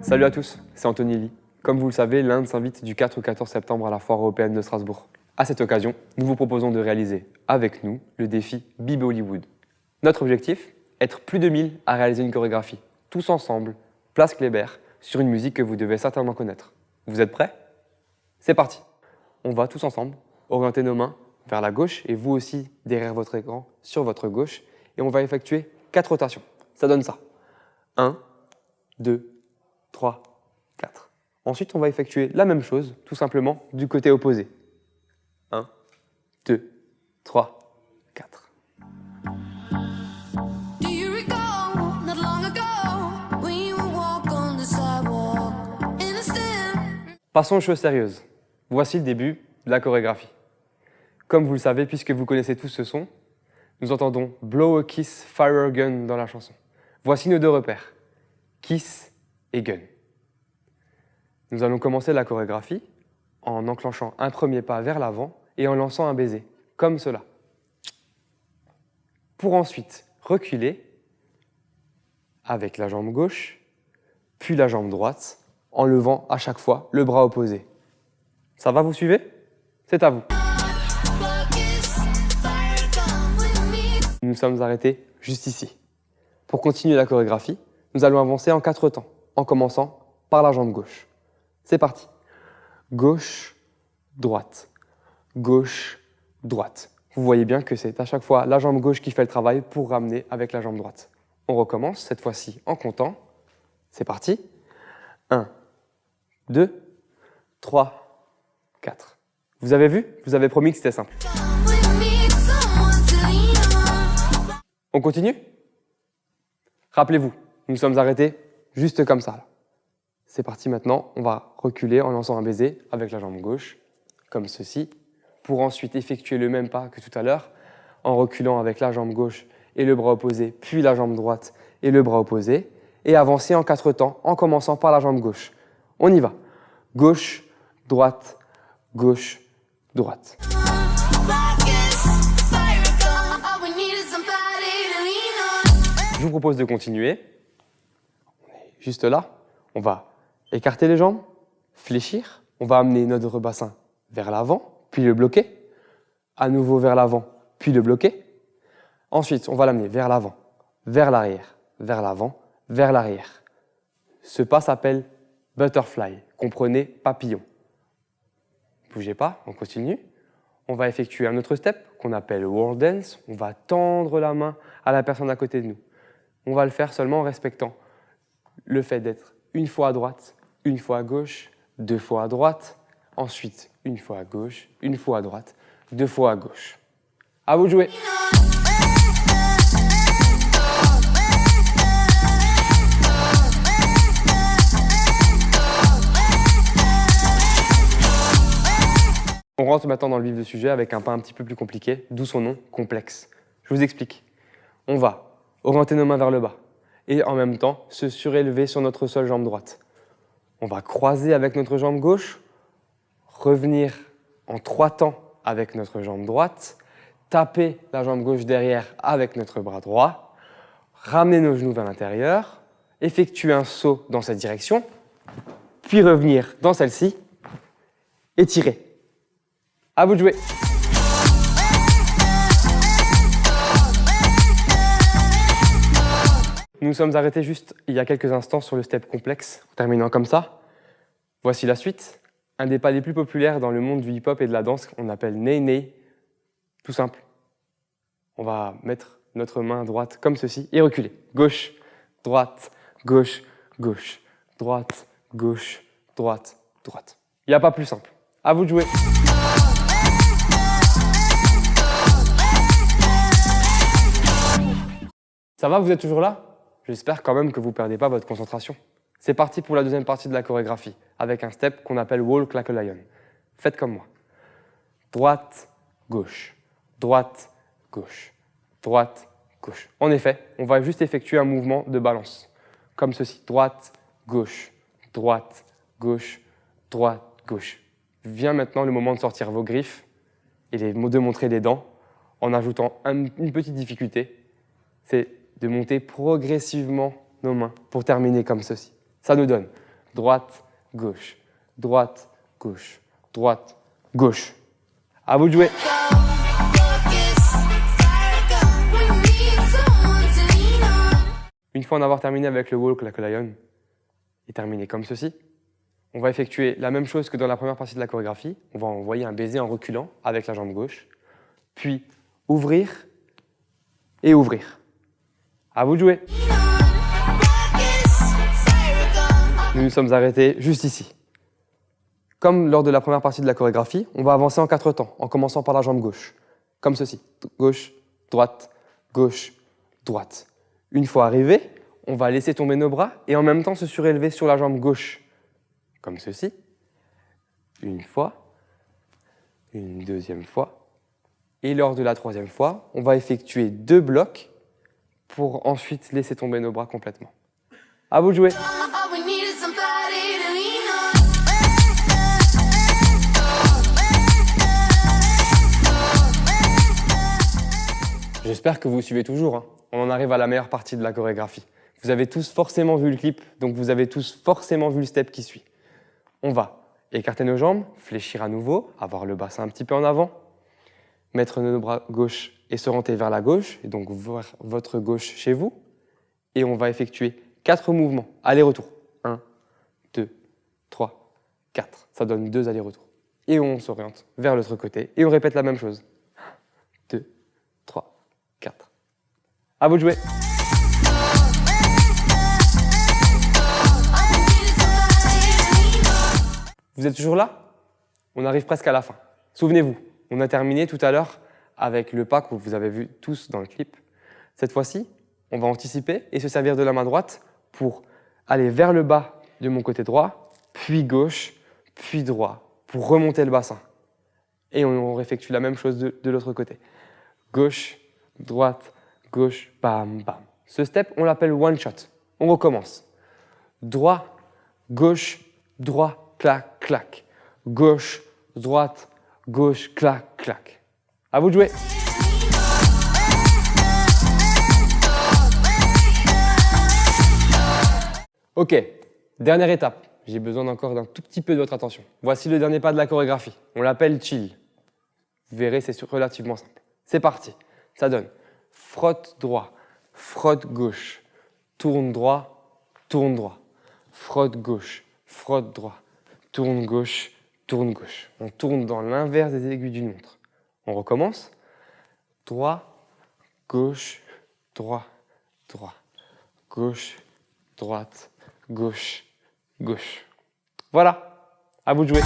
Salut à tous, c'est Anthony Lee. Comme vous le savez, l'Inde s'invite du 4 au 14 septembre à la Foire européenne de Strasbourg. À cette occasion, nous vous proposons de réaliser, avec nous, le défi Be Bollywood. Notre objectif, être plus de 1000 à réaliser une chorégraphie, tous ensemble, place Kléber, sur une musique que vous devez certainement connaître. Vous êtes prêts? C'est parti. On va tous ensemble orienter nos mains vers la gauche et vous aussi derrière votre écran sur votre gauche et on va effectuer 4 rotations. Ça donne ça. 1, 2, 3, 4. Ensuite, on va effectuer la même chose, tout simplement du côté opposé. 1, 2, 3, 4. Passons aux choses sérieuses. Voici le début de la chorégraphie. Comme vous le savez, puisque vous connaissez tous ce son, nous entendons Blow a Kiss, Fire a Gun dans la chanson. Voici nos deux repères, Kiss et Gun. Nous allons commencer la chorégraphie en enclenchant un premier pas vers l'avant et en lançant un baiser, comme cela. Pour ensuite reculer avec la jambe gauche, puis la jambe droite, en levant à chaque fois le bras opposé. Ça va, vous suivez? C'est à vous. Nous nous sommes arrêtés juste ici. Pour continuer la chorégraphie, nous allons avancer en 4 temps, en commençant par la jambe gauche. C'est parti. Gauche, droite, gauche, droite. Vous voyez bien que c'est à chaque fois la jambe gauche qui fait le travail pour ramener avec la jambe droite. On recommence, cette fois-ci en comptant. C'est parti. 1, 2, 3, 4. Vous avez vu? Je vous avais promis que c'était simple. On continue? Rappelez-vous, nous nous sommes arrêtés juste comme ça. C'est parti maintenant, on va reculer en lançant un baiser avec la jambe gauche, comme ceci, pour ensuite effectuer le même pas que tout à l'heure, en reculant avec la jambe gauche et le bras opposé, puis la jambe droite et le bras opposé, et avancer en 4 temps en commençant par la jambe gauche. On y va. Gauche, droite, gauche, droite. Je vous propose de continuer. On est juste là. On va écarter les jambes, fléchir. On va amener notre bassin vers l'avant, puis le bloquer. À nouveau vers l'avant, puis le bloquer. Ensuite, on va l'amener vers l'avant, vers l'arrière, vers l'avant, vers l'arrière. Ce pas s'appelle butterfly. Comprenez, papillon. Bougez pas, on continue. On va effectuer un autre step qu'on appelle world dance. On va tendre la main à la personne à côté de nous. On va le faire seulement en respectant le fait d'être une fois à droite, une fois à gauche, 2 fois à droite, ensuite une fois à gauche, une fois à droite, 2 fois à gauche. À vous de jouer. On rentre maintenant dans le vif du sujet avec un pas un petit peu plus compliqué, d'où son nom, complexe. Je vous explique. On va orienter nos mains vers le bas et en même temps se surélever sur notre seule jambe droite. On va croiser avec notre jambe gauche, revenir en 3 temps avec notre jambe droite, taper la jambe gauche derrière avec notre bras droit, ramener nos genoux vers l'intérieur, effectuer un saut dans cette direction, puis revenir dans celle-ci et tirer. À vous de jouer. Nous nous sommes arrêtés juste il y a quelques instants sur le step complexe, terminant comme ça. Voici la suite. Un des pas les plus populaires dans le monde du hip-hop et de la danse, on appelle Ney Ney. Tout simple. On va mettre notre main droite comme ceci et reculer. Gauche, droite, gauche, gauche, droite, gauche, droite, droite. Il n'y a pas plus simple. À vous de jouer. Ça va, vous êtes toujours là? J'espère quand même que vous ne perdez pas votre concentration. C'est parti pour la deuxième partie de la chorégraphie, avec un step qu'on appelle Walk Like a Lion. Faites comme moi. Droite, gauche, droite, gauche, droite, gauche. En effet, on va juste effectuer un mouvement de balance, comme ceci. Droite, gauche, droite, gauche, droite, gauche. Vient maintenant le moment de sortir vos griffes et de montrer les dents en ajoutant une petite difficulté. C'est de monter progressivement nos mains pour terminer comme ceci. Ça nous donne droite, gauche, droite, gauche, droite, gauche. À vous de jouer. Une fois en avoir terminé avec le walk like a lion et terminé comme ceci, on va effectuer la même chose que dans la première partie de la chorégraphie. On va envoyer un baiser en reculant avec la jambe gauche, puis ouvrir et ouvrir. À vous de jouer. Nous nous sommes arrêtés juste ici. Comme lors de la première partie de la chorégraphie, on va avancer en 4 temps, en commençant par la jambe gauche, comme ceci. Gauche, droite, gauche, droite. Une fois arrivé, on va laisser tomber nos bras et en même temps se surélever sur la jambe gauche, comme ceci. Une fois, une deuxième fois. Et lors de la troisième fois, on va effectuer 2 blocs pour ensuite laisser tomber nos bras complètement. À vous de jouer. J'espère que vous suivez toujours. On en arrive à la meilleure partie de la chorégraphie. Vous avez tous forcément vu le clip, donc vous avez tous forcément vu le step qui suit. On va écarter nos jambes, fléchir à nouveau, avoir le bassin un petit peu en avant, mettre nos bras gauche et s'orienter vers la gauche, et donc vers votre gauche chez vous. Et on va effectuer 4 mouvements, aller-retour. 1, 2, 3, 4. Ça donne 2 allers-retours. Et on s'oriente vers l'autre côté, et on répète la même chose. 1, 2, 3, 4. À vous de jouer. Vous êtes toujours là? On arrive presque à la fin. Souvenez-vous, on a terminé tout à l'heure avec le pas que vous avez vu tous dans le clip. Cette fois-ci, on va anticiper et se servir de la main droite pour aller vers le bas de mon côté droit, puis gauche, puis droit, pour remonter le bassin. Et on effectue la même chose de l'autre côté. Gauche, droite, gauche, bam, bam. Ce step, on l'appelle one shot. On recommence. Droit, gauche, droit, clac, clac. Gauche, droite, gauche, clac, clac. À vous de jouer. Ok, dernière étape. J'ai besoin encore d'un tout petit peu de votre attention. Voici le dernier pas de la chorégraphie. On l'appelle chill. Vous verrez, c'est relativement simple. C'est parti. Ça donne frotte droit, frotte gauche, tourne droit, tourne droit. Frotte gauche, frotte droit, tourne gauche, tourne gauche. On tourne dans l'inverse des aiguilles d'une montre. On recommence. Droit, gauche, droit, droit. Gauche, droite, gauche, gauche. Voilà, à vous de jouer.